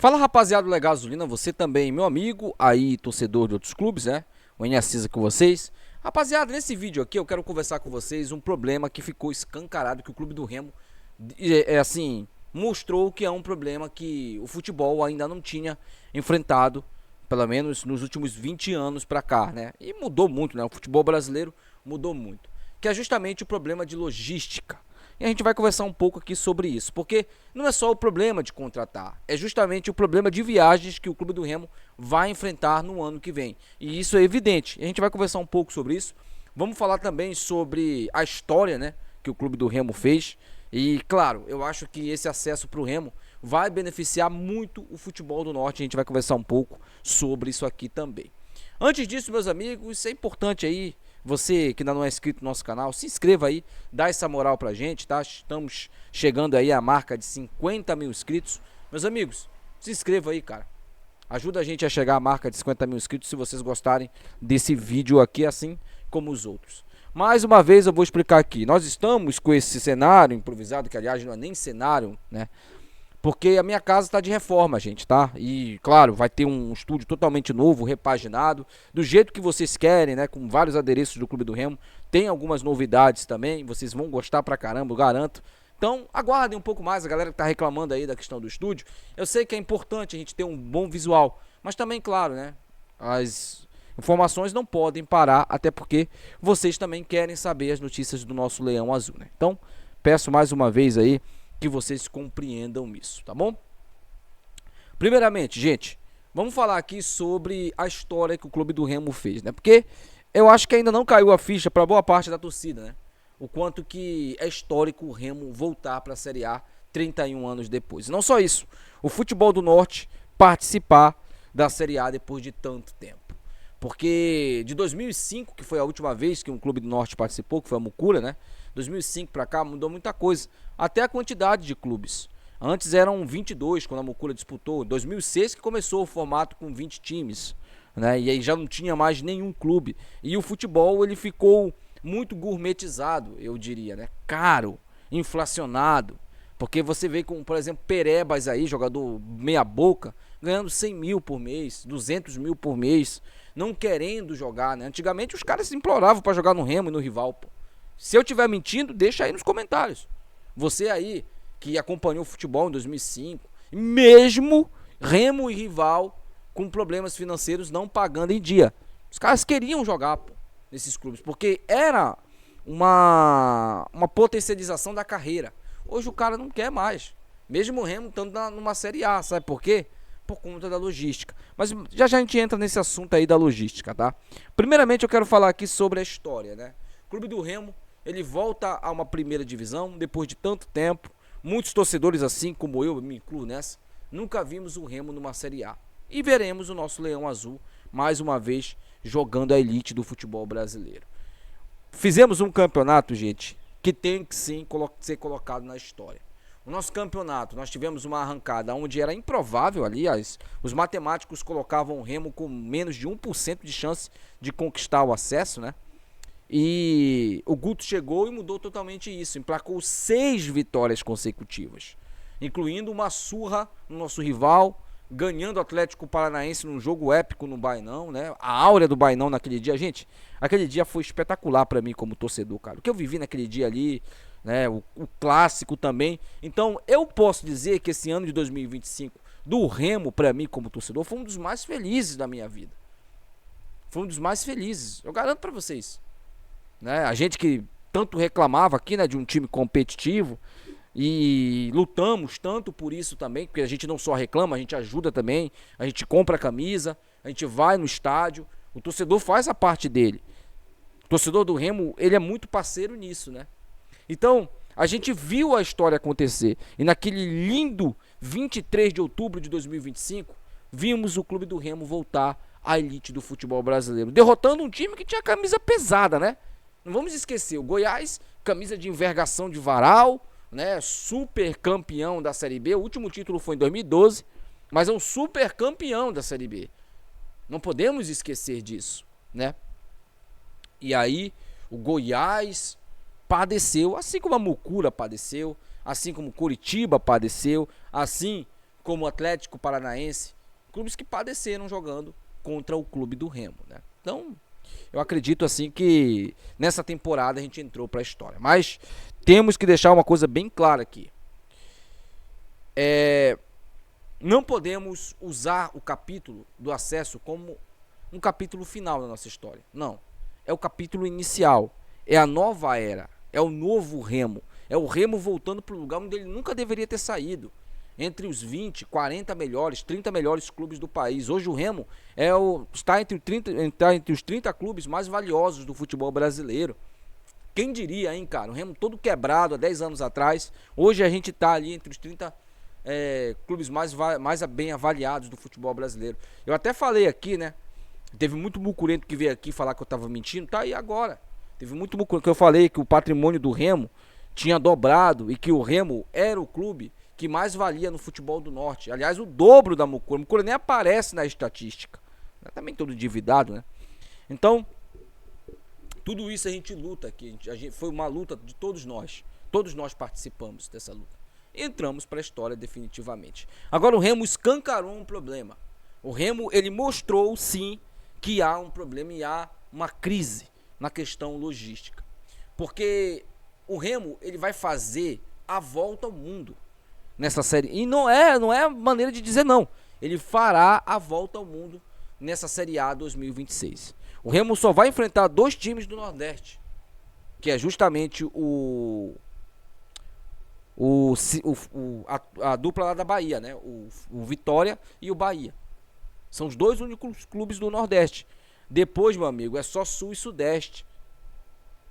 Fala, rapaziada do Legasolina, você também, meu amigo, aí torcedor de outros clubes, né? O Enéas com vocês. Rapaziada, nesse vídeo aqui eu quero conversar com vocês um problema que ficou escancarado, que o Clube do Remo, assim, mostrou que é um problema que o futebol ainda não tinha enfrentado, pelo menos nos últimos 20 anos pra cá, né? E mudou muito, né? O futebol brasileiro mudou muito, que é justamente o problema de logística. E a gente vai conversar um pouco aqui sobre isso, porque não é só o problema de contratar, é justamente o problema de viagens que o Clube do Remo vai enfrentar no ano que vem. E isso é evidente. E a gente vai conversar um pouco sobre isso. Vamos falar também sobre a história, né, que o Clube do Remo fez. E, claro, eu acho que esse acesso para o Remo vai beneficiar muito o futebol do Norte. A gente vai conversar um pouco sobre isso aqui também. Antes disso, meus amigos, isso é importante aí. Você que ainda não é inscrito no nosso canal, se inscreva aí, dá essa moral pra gente, tá? Estamos chegando aí à marca de 50 mil inscritos. Meus amigos, se inscreva aí, cara. Ajuda a gente a chegar à marca de 50 mil inscritos se vocês gostarem desse vídeo aqui, assim como os outros. Mais uma vez eu vou explicar aqui. Nós estamos com esse cenário improvisado, que aliás não é nem cenário, né? Porque a minha casa está de reforma, gente, tá? E, claro, vai ter um estúdio totalmente novo, repaginado, do jeito que vocês querem, né? Com vários adereços do Clube do Remo. Tem algumas novidades também, vocês vão gostar pra caramba, eu garanto. Então, aguardem um pouco mais, a galera que tá reclamando aí da questão do estúdio. Eu sei que é importante a gente ter um bom visual, mas também, claro, né? As informações não podem parar, até porque vocês também querem saber as notícias do nosso Leão Azul, né? Então, peço mais uma vez aí que vocês compreendam isso, tá bom? Primeiramente, gente, vamos falar aqui sobre a história que o Clube do Remo fez, né? Porque eu acho que ainda não caiu a ficha para boa parte da torcida, né? O quanto que é histórico o Remo voltar para a Série A 31 anos depois. E não só isso, o futebol do Norte participar da Série A depois de tanto tempo. Porque de 2005, que foi a última vez que um clube do Norte participou, que foi a Mucura, né? 2005 para cá mudou muita coisa, até a quantidade de clubes. Antes eram 22 quando a Mucura disputou, 2006 que começou o formato com 20 times, né? E aí já não tinha mais nenhum clube. E o futebol ele ficou muito gourmetizado, eu diria, né? Caro, inflacionado. Porque você vê com, por exemplo, Perebas aí, jogador meia boca, ganhando 100 mil por mês, 200 mil por mês, não querendo jogar, né? Antigamente os caras se imploravam para jogar no Remo e no rival, pô. Se eu estiver mentindo, deixa aí nos comentários. Você aí que acompanhou o futebol em 2005, mesmo Remo e rival com problemas financeiros não pagando em dia. Os caras queriam jogar, pô, nesses clubes, porque era uma potencialização da carreira. Hoje o cara não quer mais. Mesmo o Remo estando numa Série A, sabe por quê? Por conta da logística. Mas já já a gente entra nesse assunto aí da logística, tá? Primeiramente eu quero falar aqui sobre a história, né? O Clube do Remo, ele volta a uma primeira divisão depois de tanto tempo. Muitos torcedores, assim como eu me incluo nessa, nunca vimos o Remo numa Série A. E veremos o nosso Leão Azul, mais uma vez, jogando a elite do futebol brasileiro. Fizemos um campeonato, gente, que tem que sim ser colocado na história. O nosso campeonato, nós tivemos uma arrancada onde era improvável, aliás, os matemáticos colocavam o Remo com menos de 1% de chance de conquistar o acesso, né? E o Guto chegou e mudou totalmente isso, emplacou 6 vitórias consecutivas, incluindo uma surra no nosso rival, ganhando o Atlético Paranaense num jogo épico no Bainão, né? A áurea do Bainão naquele dia, gente, aquele dia foi espetacular pra mim como torcedor, cara. O que eu vivi naquele dia ali, né? O clássico também. Então, eu posso dizer que esse ano de 2025 do Remo pra mim como torcedor foi um dos mais felizes da minha vida. Foi um dos mais felizes, eu garanto pra vocês, né? A gente que tanto reclamava aqui, né, de um time competitivo, e lutamos tanto por isso também, porque a gente não só reclama, a gente ajuda também, a gente compra a camisa, a gente vai no estádio, o torcedor faz a parte dele. O torcedor do Remo, ele é muito parceiro nisso, né? Então, a gente viu a história acontecer, e naquele lindo 23 de outubro de 2025, vimos o Clube do Remo voltar à elite do futebol brasileiro, derrotando um time que tinha camisa pesada, né? Não vamos esquecer, o Goiás, camisa de envergação de varal, né, super campeão da Série B. O último título foi em 2012, mas é um super campeão da Série B. Não podemos esquecer disso, né? E aí o Goiás padeceu, assim como a Mucura padeceu, assim como Curitiba padeceu, assim como o Atlético Paranaense, clubes que padeceram jogando contra o clube do Remo, né? Então, eu acredito assim que nessa temporada a gente entrou para a história. Mas temos que deixar uma coisa bem clara aqui. Não podemos usar o capítulo do acesso como um capítulo final da nossa história. Não. É o capítulo inicial. É a nova era. É o novo Remo. É o Remo voltando para o lugar onde ele nunca deveria ter saído. Entre os 20, 40 melhores, 30 melhores clubes do país. Hoje o Remo está entre os 30 clubes mais valiosos do futebol brasileiro. Quem diria, hein, cara? O Remo todo quebrado há 10 anos atrás. Hoje a gente está ali entre os 30 clubes mais bem avaliados do futebol brasileiro. Eu até falei aqui, né? Teve muito mucurento que veio aqui falar que eu tava mentindo. Tá aí agora. Teve muito mucurento que eu falei que o patrimônio do Remo tinha dobrado e que o Remo era o clube que mais valia no futebol do Norte. Aliás, o dobro da Mucura. A Mucura nem aparece na estatística. Também todo endividado, né? Então, tudo isso a gente luta aqui. Foi uma luta de todos nós. Todos nós participamos dessa luta. Entramos para a história definitivamente. Agora o Remo escancarou um problema. O Remo, ele mostrou sim que há um problema e há uma crise na questão logística. Porque o Remo, ele vai fazer a volta ao mundo nessa série. E não é maneira de dizer não. Ele fará a volta ao mundo nessa Série A 2026. O Remo só vai enfrentar 2 times do Nordeste, que é justamente a dupla lá da Bahia, né? O Vitória e o Bahia. São os 2 únicos clubes do Nordeste. Depois, meu amigo, é só Sul e Sudeste.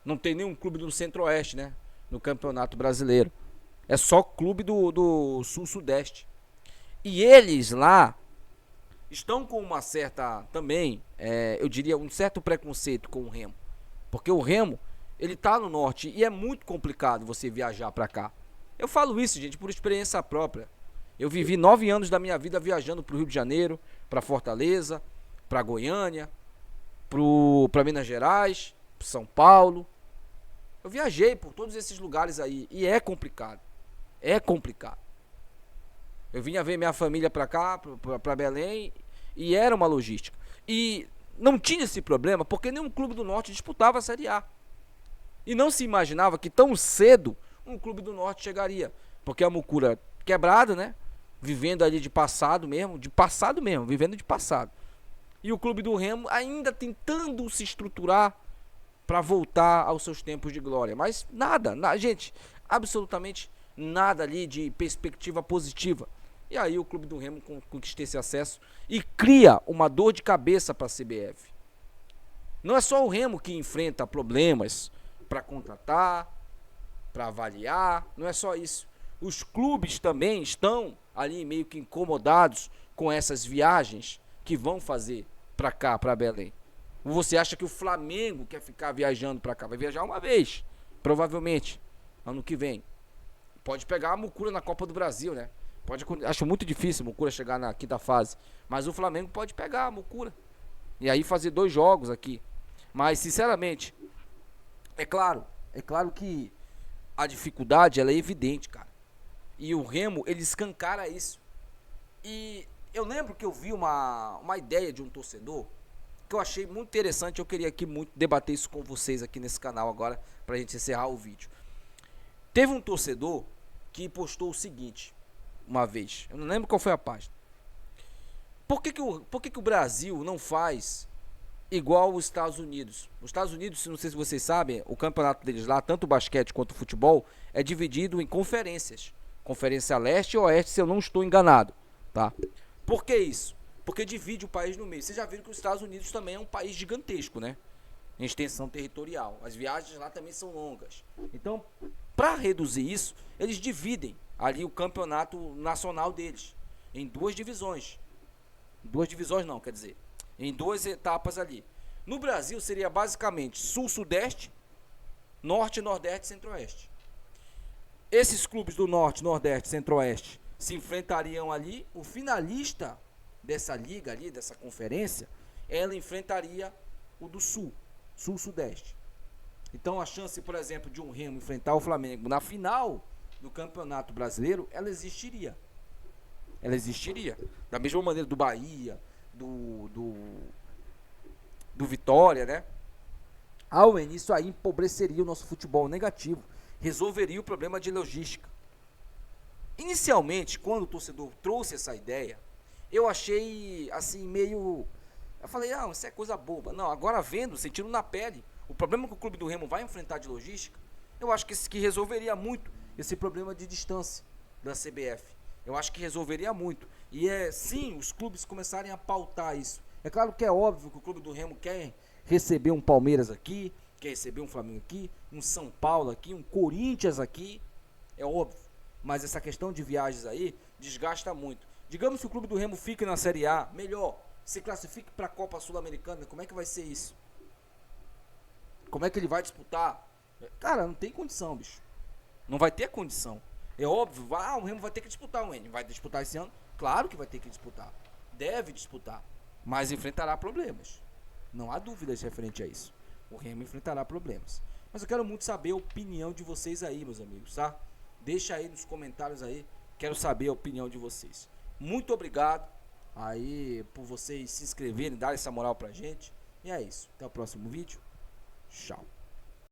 Não tem nenhum clube do Centro-Oeste, né? No Campeonato Brasileiro. É só clube do Sul-Sudeste. E eles lá estão com uma certa, também, eu diria, um certo preconceito com o Remo. Porque o Remo, ele tá no Norte e é muito complicado você viajar pra cá. Eu falo isso, gente, por experiência própria. Eu vivi 9 anos da minha vida viajando pro Rio de Janeiro, pra Fortaleza, pra Goiânia, pra Minas Gerais, pra São Paulo. Eu viajei por todos esses lugares aí e é complicado. É complicado. Eu vinha ver minha família pra cá, pra Belém, e era uma logística. E não tinha esse problema porque nenhum clube do Norte disputava a Série A. E não se imaginava que tão cedo um clube do Norte chegaria. Porque a Mucura quebrada, né? Vivendo ali de passado mesmo, vivendo de passado. E o clube do Remo ainda tentando se estruturar para voltar aos seus tempos de glória. Mas nada, gente, absolutamente nada ali de perspectiva positiva. E aí o clube do Remo conquista esse acesso e cria uma dor de cabeça para a CBF. Não é só o Remo que enfrenta problemas para contratar, para avaliar, não é só isso. Os clubes também estão ali meio que incomodados com essas viagens que vão fazer para cá, para Belém. Você acha que o Flamengo quer ficar viajando para cá? Vai viajar uma vez, provavelmente, ano que vem. Pode pegar a Mucura na Copa do Brasil, né? Acho muito difícil a Mucura chegar na quinta fase. Mas o Flamengo pode pegar a Mucura e aí fazer 2 jogos aqui. Mas, sinceramente, é claro que a dificuldade ela é evidente, cara. E o Remo, ele escancara isso. E eu lembro que eu vi uma ideia de um torcedor que eu achei muito interessante. Eu queria aqui muito debater isso com vocês aqui nesse canal agora, pra gente encerrar o vídeo. Teve um torcedor que postou o seguinte, uma vez, eu não lembro qual foi a página. Por que o Brasil não faz igual os Estados Unidos? Os Estados Unidos, não sei se vocês sabem, o campeonato deles lá, tanto o basquete quanto o futebol, é dividido em conferências. Conferência Leste e Oeste, se eu não estou enganado, tá? Por que isso? Porque divide o país no meio. Vocês já viram que os Estados Unidos também é um país gigantesco, né? Em extensão territorial. As viagens lá também são longas. Então, para reduzir isso, eles dividem ali o campeonato nacional deles em 2 divisões. 2 divisões não, quer dizer, em 2 etapas ali. No Brasil seria basicamente Sul-Sudeste, Norte, Nordeste e Centro-Oeste. Esses clubes do Norte, Nordeste e Centro-Oeste se enfrentariam ali. O finalista dessa liga ali, dessa conferência, ela enfrentaria o do Sul, Sul-Sudeste. Então a chance, por exemplo, de um Remo enfrentar o Flamengo na final do Campeonato Brasileiro, ela existiria. ela existiria. Da mesma maneira do Bahia, do Vitória, né? Isso aí empobreceria o nosso futebol negativo, resolveria o problema de logística. Inicialmente, quando o torcedor trouxe essa ideia, eu achei assim meio... Eu falei, não, isso é coisa boba. Não, agora vendo, sentindo na pele, o problema que o Clube do Remo vai enfrentar de logística, eu acho que resolveria muito esse problema de distância da CBF. Eu acho que resolveria muito. E sim, os clubes começarem a pautar isso. É claro que é óbvio que o Clube do Remo quer receber um Palmeiras aqui, quer receber um Flamengo aqui, um São Paulo aqui, um Corinthians aqui. É óbvio. Mas essa questão de viagens aí desgasta muito. Digamos que o Clube do Remo fique na Série A, melhor, se classifique para a Copa Sul-Americana, como é que vai ser isso? Como é que ele vai disputar? Cara, não tem condição, bicho. Não vai ter condição. É óbvio, o Remo vai ter que disputar o N. Vai disputar esse ano? Claro que vai ter que disputar. Deve disputar. Mas enfrentará problemas. Não há dúvidas referente a isso. O Remo enfrentará problemas. Mas eu quero muito saber a opinião de vocês aí, meus amigos, tá? Deixa aí nos comentários aí. Quero saber a opinião de vocês. Muito obrigado aí por vocês se inscreverem, dar essa moral pra gente. E é isso. Até o próximo vídeo. Tchau.